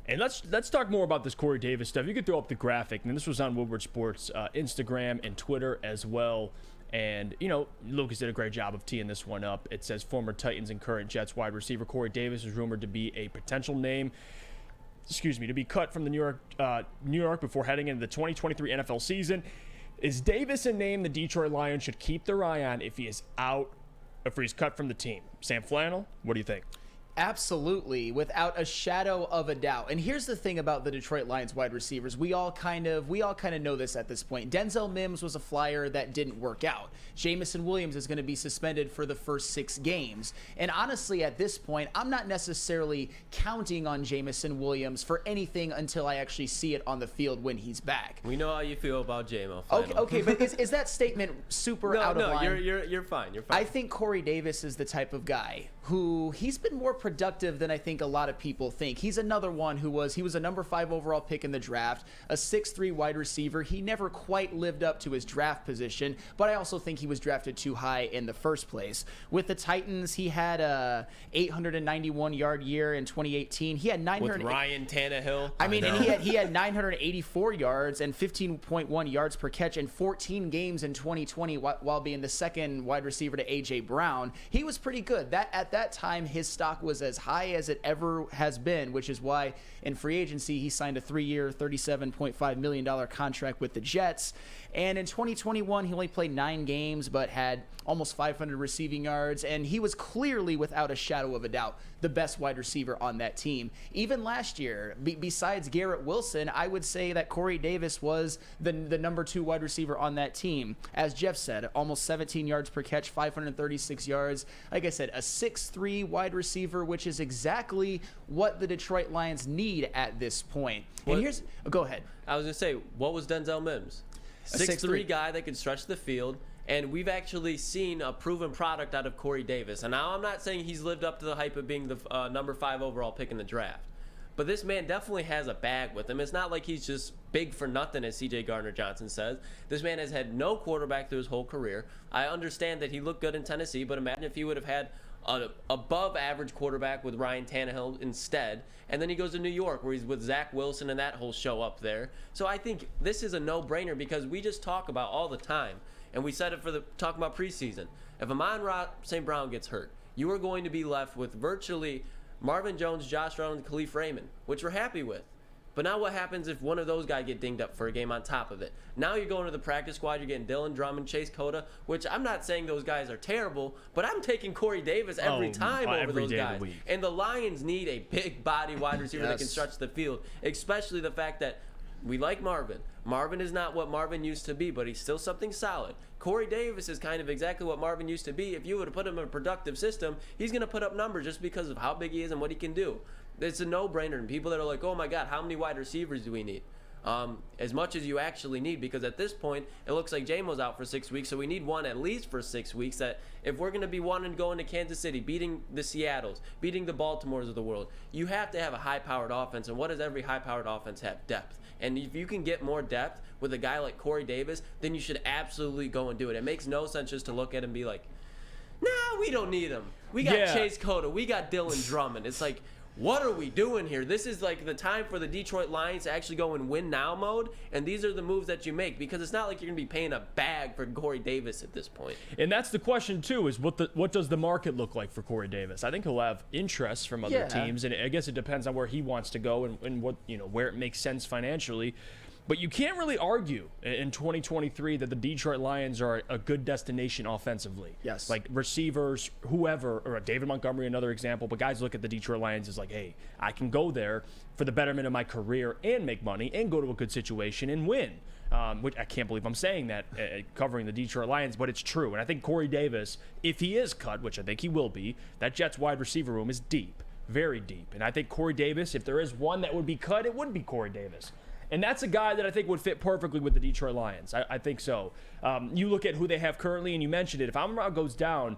And let's talk more about this Corey Davis stuff. You could throw up the graphic, and this was on Woodward Sports Instagram and Twitter as well. And, Lucas did a great job of teeing this one up. It says former Titans and current Jets wide receiver Corey Davis is rumored to be a potential name, to be cut from the New York before heading into the 2023 NFL season. Is Davis a name the Detroit Lions should keep their eye on if he is out, if he's cut from the team? Sam Flannel, what do you think? Absolutely, without a shadow of a doubt. And here's the thing about the Detroit Lions wide receivers. We all kind of know this at this point. Denzel Mims was a flyer that didn't work out. Jamison Williams is going to be suspended for the first 6 games. And honestly, at this point, I'm not necessarily counting on Jamison Williams for anything until I actually see it on the field when he's back. We know how you feel about J-Mo. Okay, but is that statement super out of line? No, you're fine. You're fine. I think Corey Davis is the type of guy who he's been more productive than I think a lot of people think. He's another one he was a number 5 overall pick in the draft, a 6'3" wide receiver. He never quite lived up to his draft position, but I also think he was drafted too high in the first place. With the Titans, he had a 891-yard year in 2018. He had 900 with Ryan Tannehill. I mean, and he had 984 yards and 15.1 yards per catch in 14 games in 2020 while being the second wide receiver to A.J. Brown. He was pretty good. At that time, his stock was as high as it ever has been, which is why in free agency he signed a 3-year, $37.5 million contract with the Jets. And in 2021, he only played 9 games, but had almost 500 receiving yards. And he was clearly, without a shadow of a doubt, the best wide receiver on that team. Even last year, besides Garrett Wilson, I would say that Corey Davis was the number 2 wide receiver on that team. As Jeff said, almost 17 yards per catch, 536 yards. Like I said, a 6'3" wide receiver, which is exactly what the Detroit Lions need at this point. And go ahead. I was going to say, what was Denzel Mims? 6'3" guy that can stretch the field. And we've actually seen a proven product out of Corey Davis. And now I'm not saying he's lived up to the hype of being the number 5 overall pick in the draft. But this man definitely has a bag with him. It's not like he's just big for nothing, as C.J. Gardner-Johnson says. This man has had no quarterback through his whole career. I understand that he looked good in Tennessee, but imagine if he would have had an above-average quarterback with Ryan Tannehill instead, and then he goes to New York where he's with Zach Wilson and that whole show up there. So I think this is a no-brainer because we just talk about all the time, and we said it for talking about preseason. If Amon-Ra St. Brown gets hurt, you are going to be left with virtually Marvin Jones, Josh Reynolds, and Khalif Raymond, which we're happy with. But now what happens if one of those guys get dinged up for a game on top of it? Now you're going to the practice squad, you're getting Dylan Drummond, Chase Cota, which I'm not saying those guys are terrible, but I'm taking Corey Davis every time over those guys. And the Lions need a big body wide receiver that can stretch the field, especially the fact that we like Marvin. Marvin is not what Marvin used to be, but he's still something solid. Corey Davis is kind of exactly what Marvin used to be. If you were to put him in a productive system, he's going to put up numbers just because of how big he is and what he can do. It's a no-brainer. And people that are like, oh, my God, how many wide receivers do we need? As much as you actually need, because at this point, it looks like J-Mo's out for 6 weeks, so we need one at least for 6 weeks. That if we're going to be wanting to go into Kansas City, beating the Seattles, beating the Baltimores of the world, you have to have a high-powered offense. And what does every high-powered offense have? Depth. And if you can get more depth with a guy like Corey Davis, then you should absolutely go and do it. It makes no sense just to look at him and be like, nah, we don't need him. We got Chase Cota. We got Dylan Drummond. It's like, what are we doing here? This is like the time for the Detroit Lions to actually go in win now mode, and these are the moves that you make, because it's not like you're going to be paying a bag for Corey Davis at this point. And that's the question too, is what does the market look like for Corey Davis? I think he'll have interest from other teams, and I guess it depends on where he wants to go and what, where it makes sense financially. But you can't really argue in 2023 that the Detroit Lions are a good destination offensively. Yes. Like receivers, whoever, or David Montgomery, another example. But guys look at the Detroit Lions as like, hey, I can go there for the betterment of my career and make money and go to a good situation and win. Which I can't believe I'm saying that, covering the Detroit Lions, but it's true. And I think Corey Davis, if he is cut, which I think he will be, that Jets wide receiver room is deep, very deep. And I think Corey Davis, if there is one that would be cut, it would be Corey Davis. And that's a guy that I think would fit perfectly with the Detroit Lions. I think so. You look at who they have currently, and you mentioned it. If Amon-Ra goes down,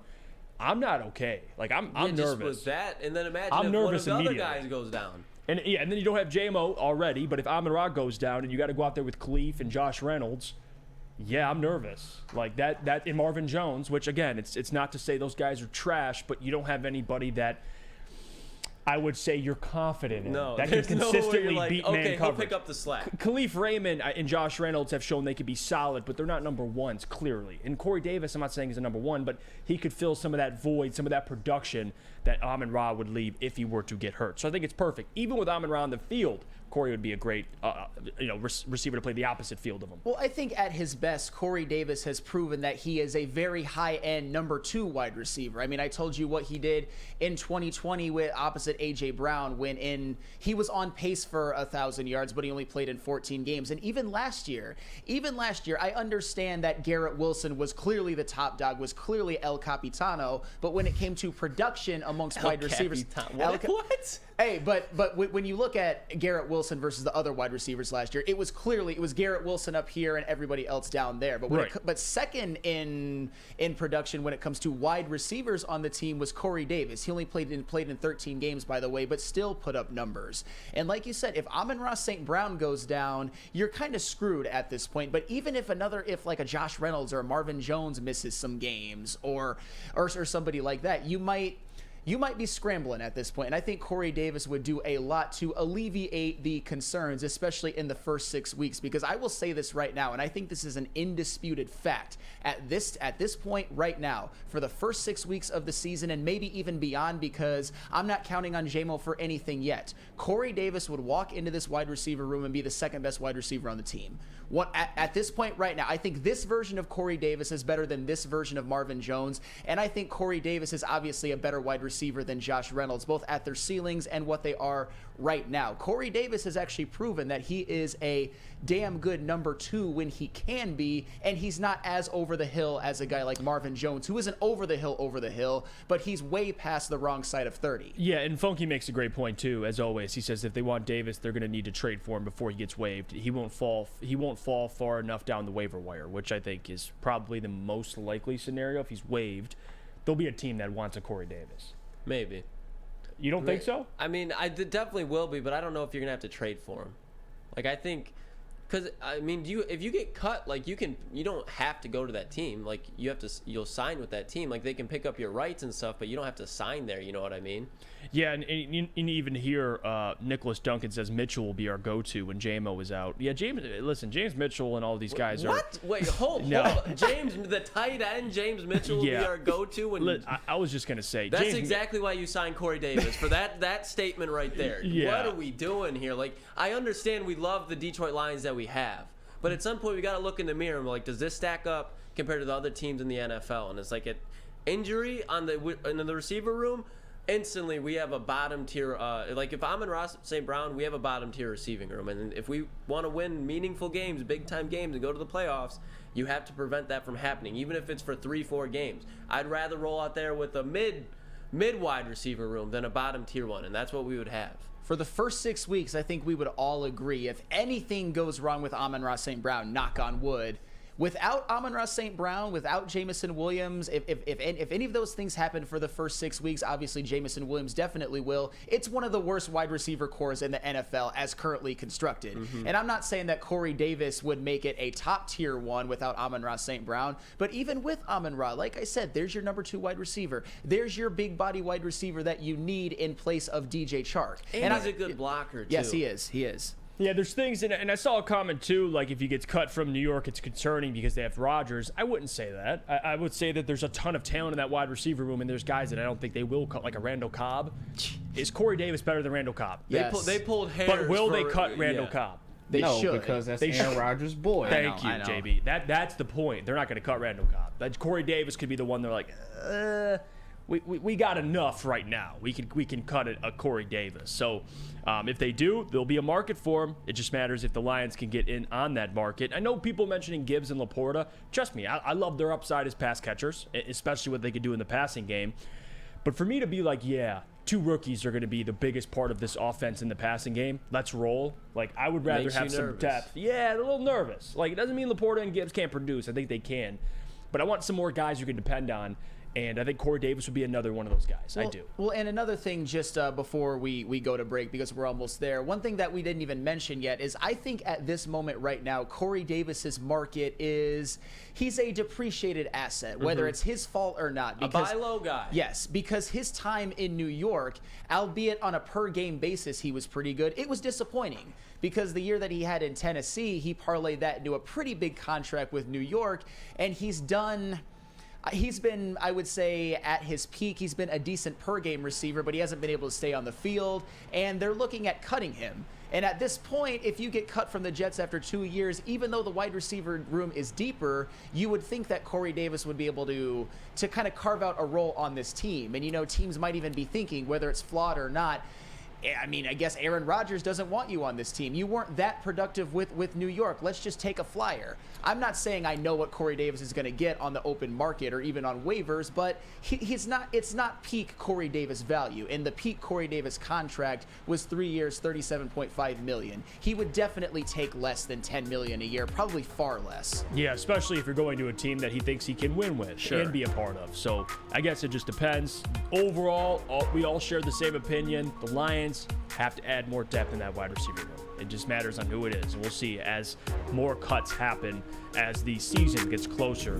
I'm not okay. Like, I'm nervous. Just with that, and then imagine if one of the other guys goes down. And then you don't have J-Mo already, but if Amon-Ra goes down and you got to go out there with Khalif and Josh Reynolds, yeah, I'm nervous. Like that in Marvin Jones, which, again, it's not to say those guys are trash, but you don't have anybody that I would say you're confident in. No, That can there's no way consistently you're like, beat okay, man he'll coverage. pick up the slack. Khalif Raymond and Josh Reynolds have shown they could be solid, but they're not number ones, clearly. And Corey Davis, I'm not saying he's a number one, but he could fill some of that void, some of that production that Amon-Ra would leave if he were to get hurt. So I think it's perfect. Even with Amon-Ra on the field, Corey would be a great receiver to play the opposite field of him. Well, I think at his best, Corey Davis has proven that he is a very high-end number 2 wide receiver. I mean, I told you what he did in 2020 with opposite A.J. Brown when he was on pace for 1,000 yards, but he only played in 14 games. And even last year, I understand that Garrett Wilson was clearly the top dog, was clearly El Capitano, but when it came to production amongst wide receivers... What? Hey, but when you look at Garrett Wilson versus the other wide receivers last year, it was Garrett Wilson up here and everybody else down there. But but second in production when it comes to wide receivers on the team was Corey Davis. He only played in 13 games, by the way, but still put up numbers. And like you said, if Amon-Ra St. Brown goes down, you're kind of screwed at this point. But even if like a Josh Reynolds or a Marvin Jones misses some games or somebody like that, you might be scrambling at this point. And I think Corey Davis would do a lot to alleviate the concerns, especially in the first 6 weeks, because I will say this right now, and I think this is an indisputed fact. At this point right now, for the first 6 weeks of the season, and maybe even beyond, because I'm not counting on J-Mo for anything yet, Corey Davis would walk into this wide receiver room and be the second best wide receiver on the team. At this point right now, I think this version of Corey Davis is better than this version of Marvin Jones, and I think Corey Davis is obviously a better wide receiver than Josh Reynolds, both at their ceilings and what they are right now. Corey Davis has actually proven that he is a damn good number 2 when he can be, and he's not as over the hill as a guy like Marvin Jones, who isn't over the hill, but he's way past the wrong side of 30. Yeah, and Funky makes a great point too. As always, he says if they want Davis, they're going to need to trade for him before he gets waived. He won't fall far enough down the waiver wire, which I think is probably the most likely scenario. If he's waived, there'll be a team that wants a Corey Davis. Maybe. You don't think so? I mean, definitely will be, but I don't know if you're gonna have to trade for him. Like, I think, because I mean, if you get cut, like you don't have to go to that team. Like you'll sign with that team. Like they can pick up your rights and stuff, but you don't have to sign there. You know what I mean? Yeah, and even here, Nicholas Duncan says Mitchell will be our go-to when J-Mo is out. Yeah, James Mitchell and all these guys are... What? Wait, hold on. James, the tight end, James Mitchell will be our go-to when... I was just going to say... That's exactly why you signed Corey Davis, for that statement right there. Yeah. What are we doing here? Like, I understand we love the Detroit Lions that we have, but at some point we got to look in the mirror and be like, does this stack up compared to the other teams in the NFL? And it's like an injury in the receiver room... Instantly, we have a bottom tier. Like if I'm in St. Brown, we have a bottom tier receiving room, and if we want to win meaningful games, big time games, and go to the playoffs, you have to prevent that from happening, even if it's for 3-4 games. I'd rather roll out there with a mid wide receiver room than a bottom tier one, and that's what we would have. For the first 6 weeks, I think we would all agree if anything goes wrong with Amon-Ra St. Brown, knock on wood. Without Amon-Ra St. Brown, without Jamison Williams, if any of those things happen for the first 6 weeks, obviously Jamison Williams definitely will. It's one of the worst wide receiver cores in the NFL as currently constructed. Mm-hmm. And I'm not saying that Corey Davis would make it a top tier one without Amon-Ra St. Brown, but even with Amon-Ra, like I said, there's your number 2 wide receiver. There's your big body wide receiver that you need in place of DJ Chark. And he's a good blocker, too. Yes, he is. Yeah, there's things, and I saw a comment too, like if he gets cut from New York, it's concerning because they have Rodgers. I wouldn't say that. I would say that there's a ton of talent in that wide receiver room, and there's guys that I don't think they will cut, like a Randall Cobb. Is Corey Davis better than Randall Cobb? Yes. They pulled hairs. But will they cut Randall Cobb? They should. Because that's Aaron Rodgers' boy. Thank you, I know. JB. That's the point. They're not going to cut Randall Cobb. Corey Davis could be the one they're like, we got enough right now. We can cut a Corey Davis. So if they do, there'll be a market for him. It just matters if the Lions can get in on that market. I know people mentioning Gibbs and Laporta. Trust me, I love their upside as pass catchers, especially what they could do in the passing game. But for me to be like, yeah, 2 rookies are going to be the biggest part of this offense in the passing game. Let's roll. Like, I would rather have some depth. Yeah, they're a little nervous. Like, it doesn't mean Laporta and Gibbs can't produce. I think they can. But I want some more guys you can depend on. And I think Corey Davis would be another one of those guys. I do. Well, and another thing, just before we go to break, because we're almost there, one thing that we didn't even mention yet is I think at this moment right now, Corey Davis's market he's a depreciated asset, whether it's his fault or not. Because, a buy low guy. Yes, because his time in New York, albeit on a per-game basis, he was pretty good. It was disappointing because the year that he had in Tennessee, he parlayed that into a pretty big contract with New York, and he's been, I would say, at his peak, he's been a decent per-game receiver, but he hasn't been able to stay on the field, and they're looking at cutting him. And at this point, if you get cut from the Jets after 2 years, even though the wide receiver room is deeper, you would think that Corey Davis would be able to kind of carve out a role on this team. And, teams might even be thinking, whether it's flawed or not, I mean, I guess Aaron Rodgers doesn't want you on this team. You weren't that productive with New York. Let's just take a flyer. I'm not saying I know what Corey Davis is going to get on the open market or even on waivers, but it's not peak Corey Davis value. And the peak Corey Davis contract was 3 years, $37.5 million. He would definitely take less than $10 million a year, probably far less. Yeah, especially if you're going to a team that he thinks he can win with and be a part of. So I guess it just depends. Overall, we all share the same opinion. The Lions have to add more depth in that wide receiver room. It just matters on who it is. And we'll see as more cuts happen as the season gets closer.